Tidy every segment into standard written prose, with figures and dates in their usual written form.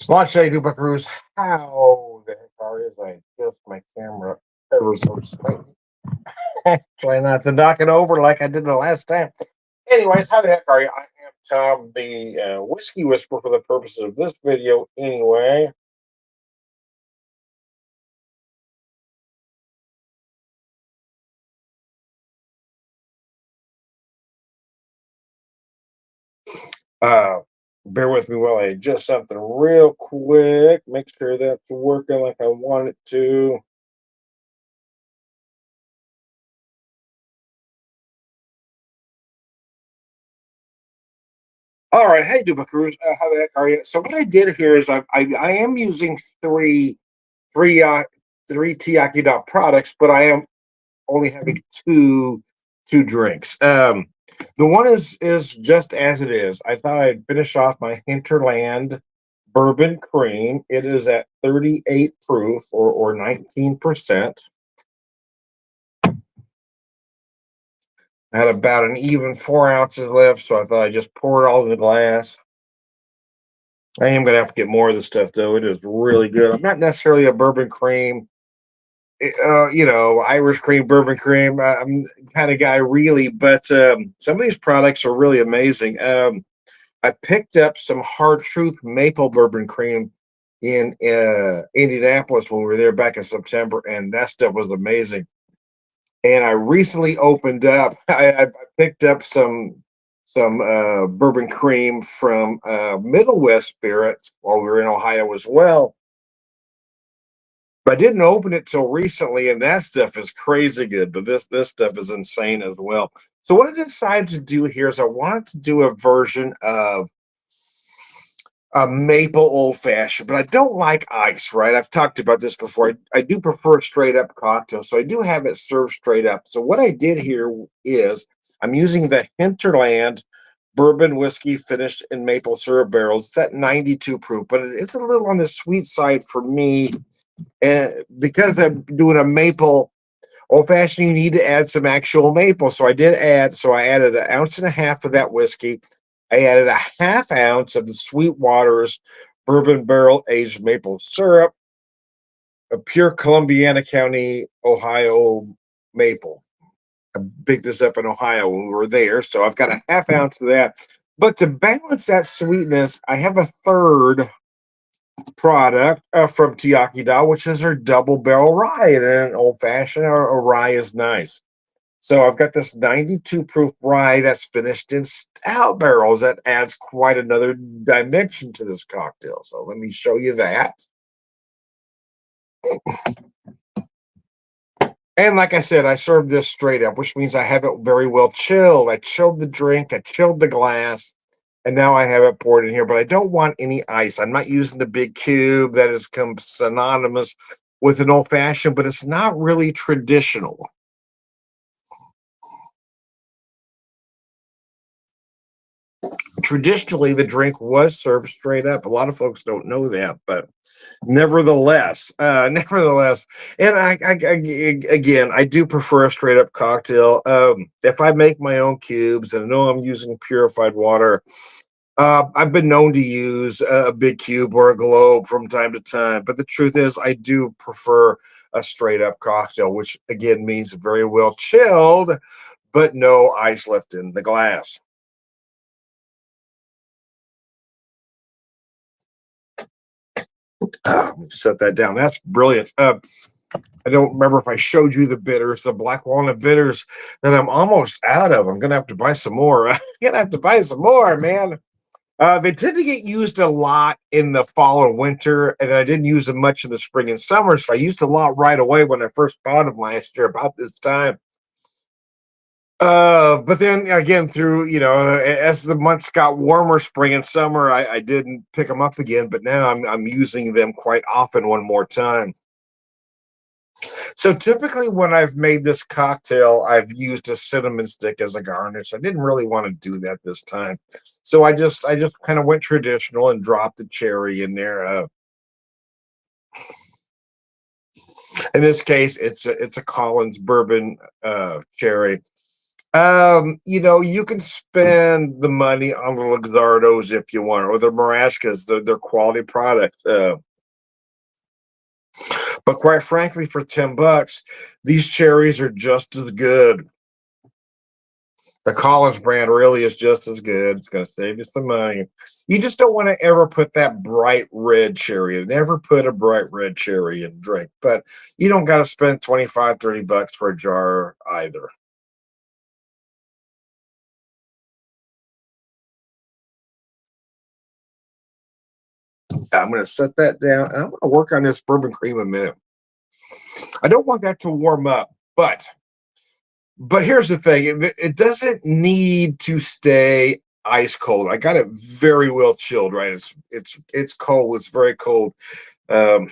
Launch day, do buckaroos. How the heck are you? I adjust my camera ever so slightly. Try not to knock it over like I did the last time. Anyways, how the heck are you? I am Tom, the whiskey whisperer, for the purposes of this video. Anyway, uh, bear with me while I adjust something real quick. Make sure that's working like I want it to. All right, hey, do buckaroos. How the heck are you? So what I did here is I am using three uh three Ty Iechyd Da products, but I am only having two drinks. The one is just as it is. I thought I'd finish off my Hinterland bourbon cream. It is at 38 proof or 19%. I had about an even 4 ounces left, so I thought I'd just pour it all in the glass. I am gonna have to get more of this stuff though. It is really good. I'm not necessarily a bourbon cream, Irish cream, bourbon cream. I'm kind of guy really, but some of these products are really amazing. I picked up some Hard Truth maple bourbon cream in Indianapolis when we were there back in September, and that stuff was amazing. And I recently opened up. I picked up some bourbon cream from Middle West Spirits while we were in Ohio as well. But I didn't open it till recently, and that stuff is crazy good. But this stuff is insane as well. So what I decided to do here is I wanted to do a version of a maple old fashioned, but I don't like ice, right? I've talked about this before. I do prefer a straight up cocktail, so I do have it served straight up. So what I did here is I'm using the Hinterland bourbon whiskey finished in maple syrup barrels. It's at 92 proof, but it's a little on the sweet side for me. And because I'm doing a maple old fashioned, you need to add some actual maple. So I did add, so I added an ounce and a half of that whiskey. I added a half ounce of the Sweetwater's bourbon barrel aged maple syrup, a pure Columbiana County, Ohio maple. I picked this up in Ohio when we were there. So I've got a half ounce of that. But to balance that sweetness, I have a third product from Ty Iechyd Da, which is their double barrel rye. And an old fashioned or a rye is nice. So I've got this 92 proof rye that's finished in stout barrels. That adds quite another dimension to this cocktail. So let me show you that. And like I said, I served this straight up, which means I have it very well chilled. I chilled the drink, I chilled the glass, and now I have it poured in here. But I don't want any ice. I'm not using the big cube that has come synonymous with an old fashioned, but it's not really traditional. Traditionally, the drink was served straight up. A lot of folks don't know that, but nevertheless, and again, I do prefer a straight up cocktail. If I make my own cubes and I know I'm using purified water, I've been known to use a big cube or a globe from time to time. But the truth is, I do prefer a straight up cocktail, which again means very well chilled, but no ice left in the glass. Set that down. That's brilliant. I don't remember if I showed you the bitters, the black walnut bitters that I'm almost out of. I'm gonna have to buy some more. I'm gonna have to buy some more, man. They tend to get used a lot in the fall or winter, and I didn't use them much in the spring and summer. So I used a lot right away when I first bought them last year, about this time. But then again, through as the months got warmer, spring and summer, I didn't pick them up again. But now I'm using them quite often one more time. So typically, when I've made this cocktail, I've used a cinnamon stick as a garnish. I didn't really want to do that this time, so I just kind of went traditional and dropped the cherry in there. In this case, it's a Collins bourbon cherry. You can spend the money on the Luxardos if you want, or the Marascas. They're quality product. But quite frankly, for $10, these cherries are just as good. The Collins brand really is just as good. It's going to save you some money. You just don't want to ever put that bright red cherry. Never put a bright red cherry in a drink. But you don't got to spend 25, $30 for a jar either. I'm going to set that down and I'm going to work on this bourbon cream a minute. I don't want that to warm up, but here's the thing: it doesn't need to stay ice cold. I got it very well chilled. Right? It's cold. It's very cold. Um,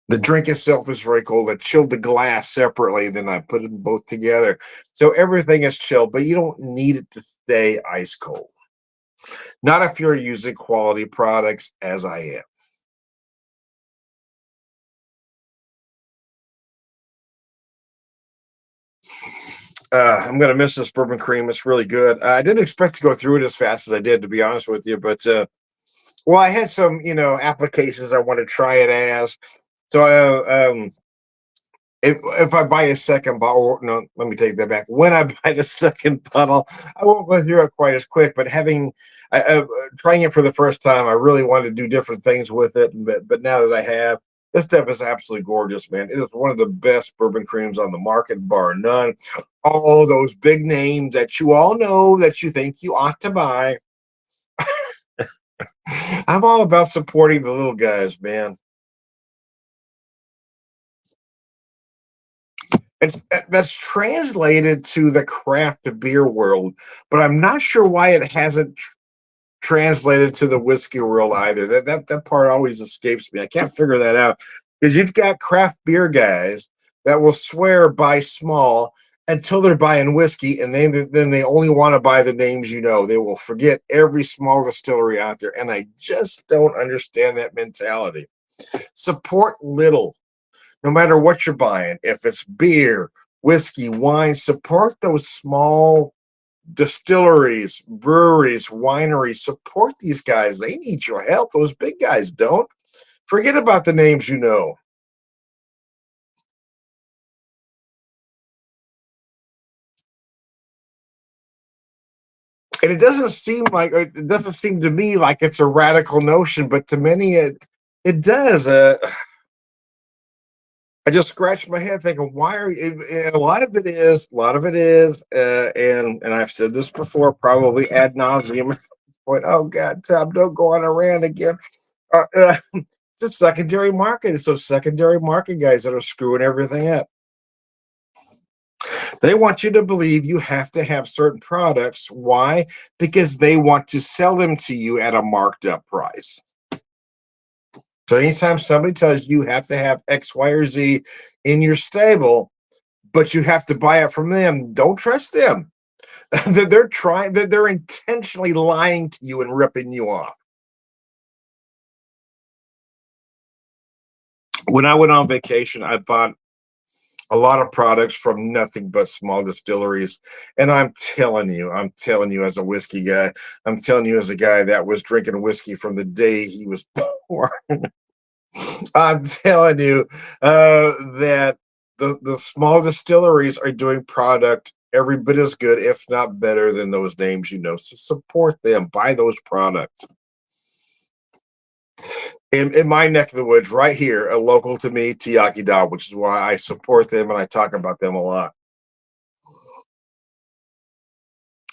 the drink itself is very cold. I chilled the glass separately, then I put them both together. So everything is chilled, but you don't need it to stay ice cold. Not if you're using quality products, as I am. I'm gonna miss this bourbon cream. It's really good. I didn't expect to go through it as fast as I did, to be honest with you. But well, I had some, applications I want to try it as. So, if I buy a second bottle, no, let me take that back. When I buy the second bottle, I won't go through it quite as quick. But trying it for the first time, I really wanted to do different things with it. But now that I have, this stuff is absolutely gorgeous, man. It is one of the best bourbon creams on the market, bar none. All those big names that you all know that you think you ought to buy. I'm all about supporting the little guys, man. That's translated to the craft beer world, but I'm not sure why it hasn't translated to the whiskey world either. That part always escapes me. I can't figure that out because you've got craft beer guys that will swear by small until they're buying whiskey, and then they only want to buy the names you know. They will forget every small distillery out there, and I just don't understand that mentality. Support little, no matter what you're buying. If it's beer, whiskey, wine, support those small distilleries, breweries, wineries. Support these guys. They need your help. Those big guys don't. Forget about the names you know. And it doesn't seem to me like it's a radical notion, but to many it does. I just scratched my head thinking, why are you? And and I've said this before, probably ad nauseum. Point, oh God, Tom, don't go on a rant again. It's a secondary market. It's those secondary market guys that are screwing everything up. They want you to believe you have to have certain products. Why? Because they want to sell them to you at a marked up price. So anytime somebody tells you have to have X, Y, or Z in your stable, but you have to buy it from them, don't trust them. They're intentionally lying to you and ripping you off. When I went on vacation, I bought a lot of products from nothing but small distilleries. And I'm telling you, as a whiskey guy, I'm telling you, as a guy that was drinking whiskey from the day he was born, I'm telling you that the small distilleries are doing product every bit as good, if not better, than those names you know. So support them, buy those products. In my neck of the woods, right here, a local to me, Ty Iechyd Da, which is why I support them and I talk about them a lot.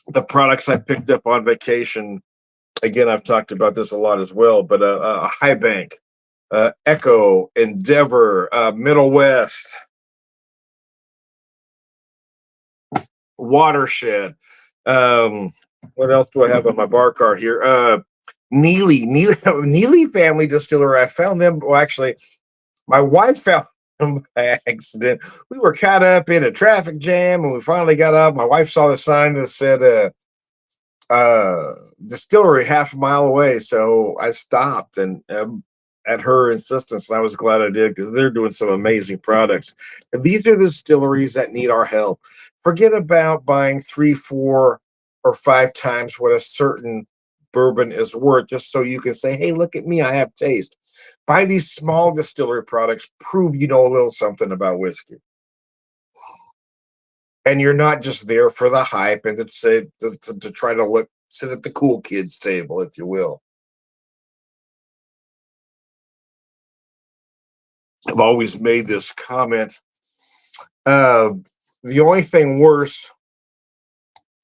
The products I picked up on vacation, again, I've talked about this a lot as well, but High Bank, Echo, Endeavor, Middle West, Watershed. Um, what else do I have on my bar card here? Neely Family Distillery. I found them. Well, actually, my wife found them by accident. We were caught up in a traffic jam, and we finally got up. My wife saw the sign that said distillery half a mile away, so I stopped and at her insistence, and I was glad I did because they're doing some amazing products. And these are the distilleries that need our help. Forget about buying three, four, or five times what a certain bourbon is worth just so you can say, hey, look at me, I have taste. Buy these small distillery products, prove you know a little something about whiskey. And you're not just there for the hype and to say to try to look sit at the cool kids table, if you will. I've always made this comment. Uh, the only thing worse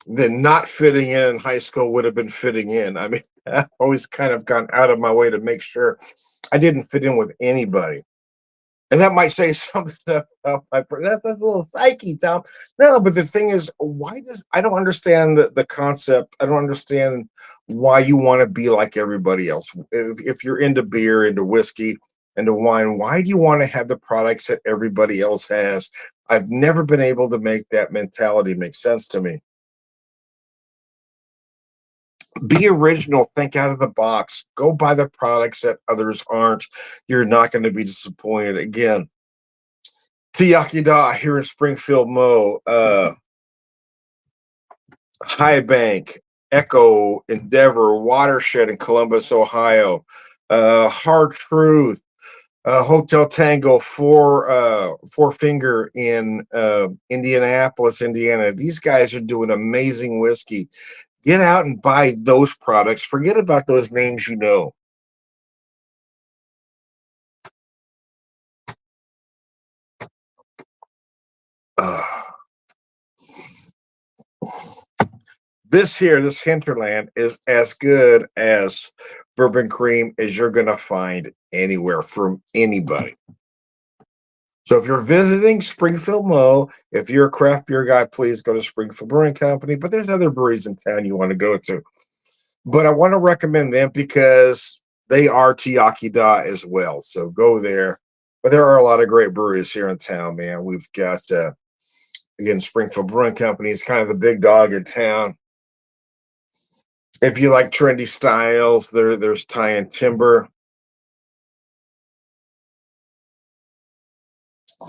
than not fitting in high school would have been fitting in. I mean, I've always kind of gone out of my way to make sure I didn't fit in with anybody. And that might say something about that's a little psyche, Tom. No, but the thing is, why does I don't understand the concept. I don't understand why you want to be like everybody else. If you're into beer, into whiskey, into wine, why do you want to have the products that everybody else has? I've never been able to make that mentality make sense to me. Be original, think out of the box, go buy the products that others aren't. You're not going to be disappointed. Again, Ty Iechyd Da here in Springfield, Mo. High Bank, Echo, Endeavor, Watershed in Columbus, Ohio. Hard Truth, Hotel Tango, Four Finger in Indianapolis, Indiana. These guys are doing amazing whiskey. Get out and buy those products. Forget about those names you know. Uh, this hinterland is as good as bourbon cream as you're going to find anywhere from anybody. So if you're visiting Springfield Mo, if you're a craft beer guy, please go to Springfield Brewing Company. But there's other breweries in town you want to go to. But I want to recommend them because they are Ty Iechyd Da as well. So go there. But there are a lot of great breweries here in town, man. We've got again Springfield Brewing Company is kind of the big dog in town. If you like trendy styles, there's Tie and Timber.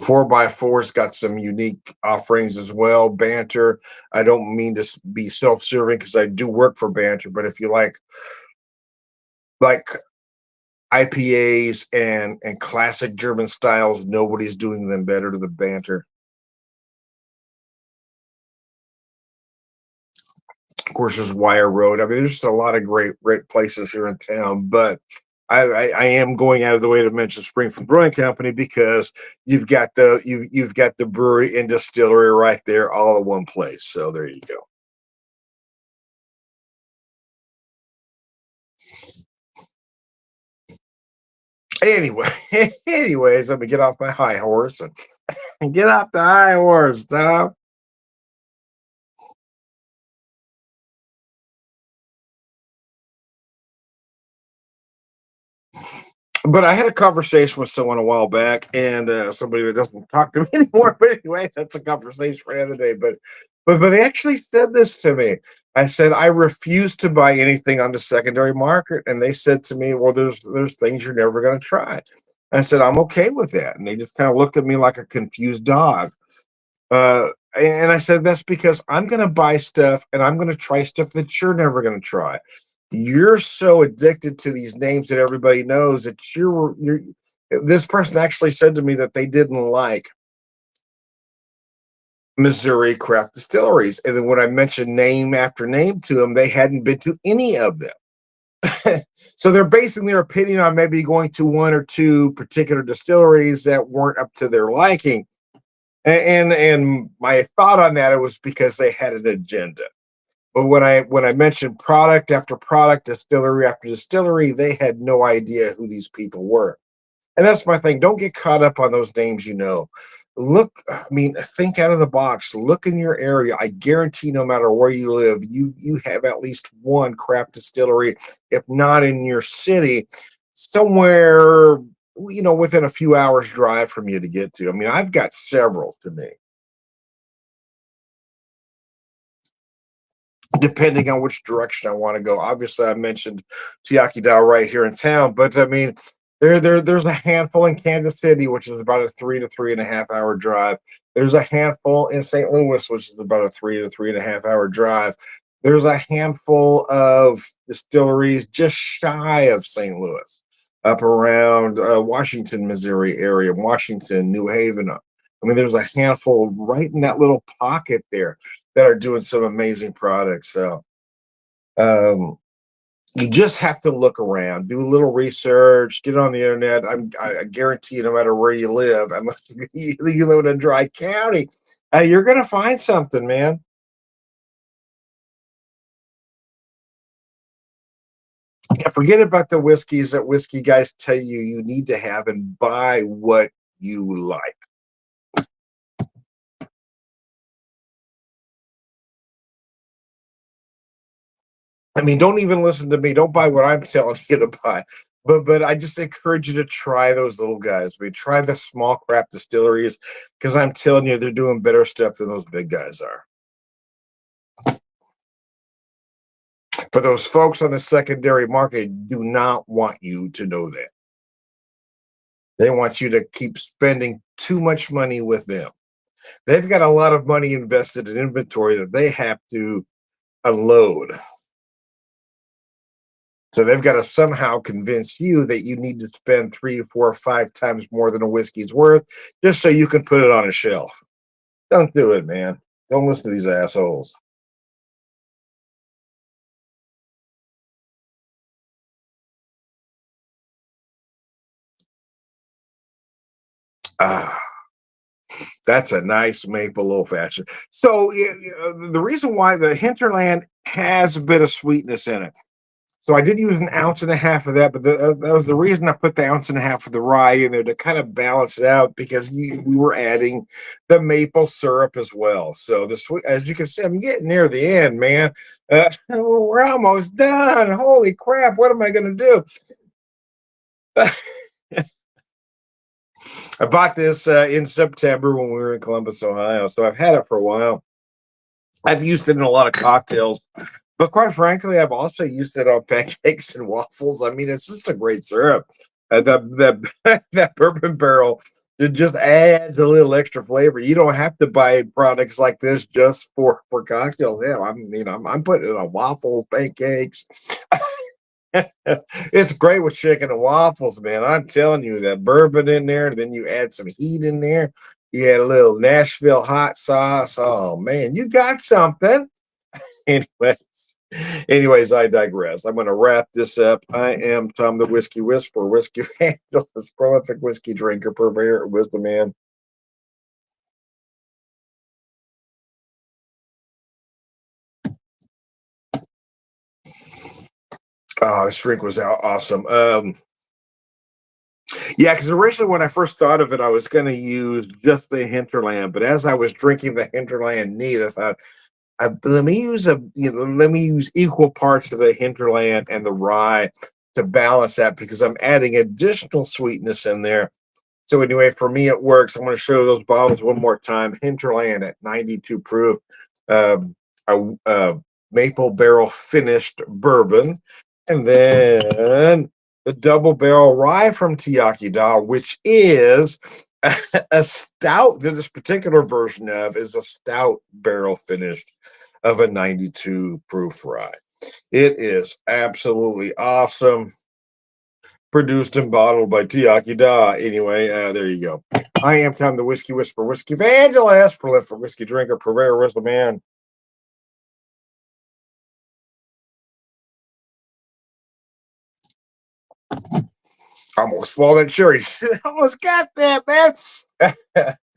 Four by four's got some unique offerings as well. Banter. I don't mean to be self-serving because I do work for Banter, but if you like IPAs and classic German styles, nobody's doing them better to the Banter. Of course, there's Wire Road. I mean, there's just a lot of great places here in town, but I am going out of the way to mention Springfield Brewing Company because you've got the brewery and distillery right there, all in one place. So there you go. Anyway, anyways, let me get off my high horse and get off the high horse, Tom. But I had a conversation with someone a while back, and somebody that doesn't talk to me anymore. But anyway, that's a conversation for another day. But they actually said this to me. I said I refuse to buy anything on the secondary market, and they said to me, "Well, there's things you're never going to try." I said I'm okay with that, and they just kind of looked at me like a confused dog. And I said that's because I'm going to buy stuff, and I'm going to try stuff that you're never going to try. You're so addicted to these names that everybody knows that you're this person actually said to me that they didn't like Missouri craft distilleries. And then when I mentioned name after name to them, they hadn't been to any of them. So they're basing their opinion on maybe going to one or two particular distilleries that weren't up to their liking. And my thought on that it was because they had an agenda. But when I mentioned product after product, distillery after distillery, they had no idea who these people were. And that's my thing. Don't get caught up on those names, you know. Look, I mean, think out of the box. Look in your area. I guarantee no matter where you live, you have at least one craft distillery, if not in your city, somewhere, within a few hours drive from you to get to. I mean, I've got several to me. Depending on which direction I want to go. Obviously, I mentioned Ty Iechyd Da right here in town, but I mean, There's a handful in Kansas City, which is about a 3 to 3.5 hour drive. There's a handful in St. Louis, which is about a 3 to 3.5 hour drive. There's a handful of distilleries just shy of St. Louis, up around Washington, Missouri area, Washington, New Haven. I mean, there's a handful right in that little pocket there that are doing some amazing products. So um, you just have to look around, do a little research, get on the internet. I guarantee you, no matter where you live, unless you live in a dry county, you're going to find something, man. Yeah, forget about the whiskeys that whiskey guys tell you you need to have and buy what you like. I mean, don't even listen to me. Don't buy what I'm telling you to buy. But I just encourage you to try those little guys. I mean, try the small crap distilleries because I'm telling you, they're doing better stuff than those big guys are. For those folks on the secondary market do not want you to know that. They want you to keep spending too much money with them. They've got a lot of money invested in inventory that they have to unload. So they've got to somehow convince you that you need to spend 3, 4, 5 times more than a whiskey's worth just so you can put it on a shelf. Don't do it, man. Don't listen to these assholes. Ah, that's a nice maple old fashioned. So the reason why the hinterland has a bit of sweetness in it. So I did use an ounce and a half of that, but that was the reason I put the ounce and a half of the rye in there to kind of balance it out because we were adding the maple syrup as well. So the sweet, as you can see, I'm getting near the end, man. We're almost done. Holy crap! What am I going to do? I bought this in September when we were in Columbus, Ohio. So I've had it for a while. I've used it in a lot of cocktails, but quite frankly, I've also used it on pancakes and waffles. I mean, it's just a great syrup. That bourbon barrel, it just adds a little extra flavor. You don't have to buy products like this just for cocktails. Yeah, I'm putting it on waffles, pancakes. It's great with chicken and waffles, man. I'm telling you, that bourbon in there, then you add some heat in there. You add a little Nashville hot sauce. Oh man, you got something. Anyways, I digress. I'm going to wrap this up. I am Tom the Whiskey Whisperer, Whiskey Evangelist, prolific whiskey drinker, purveyor of wisdom, man. Oh, this drink was awesome. Yeah, because originally when I first thought of it, I was going to use just the hinterland, but as I was drinking the hinterland neat, I thought, let me use equal parts of the hinterland and the rye to balance that because I'm adding additional sweetness in there. So anyway, for me, it works. I'm going to show those bottles one more time. Hinterland at 92 proof, um, a maple barrel finished bourbon, and then the double barrel rye from Ty Iechyd Da, which is a stout. That this particular version of is a stout barrel finished of a 92 proof rye. It is absolutely awesome, produced and bottled by Ty Iechyd Da. Anyway, there you go. I am Tom the Whiskey Whisperer, Whiskey Evangelist, prolific whiskey drinker, purveyor, wisdom man. Almost swallowed that cherry. Almost got that, man.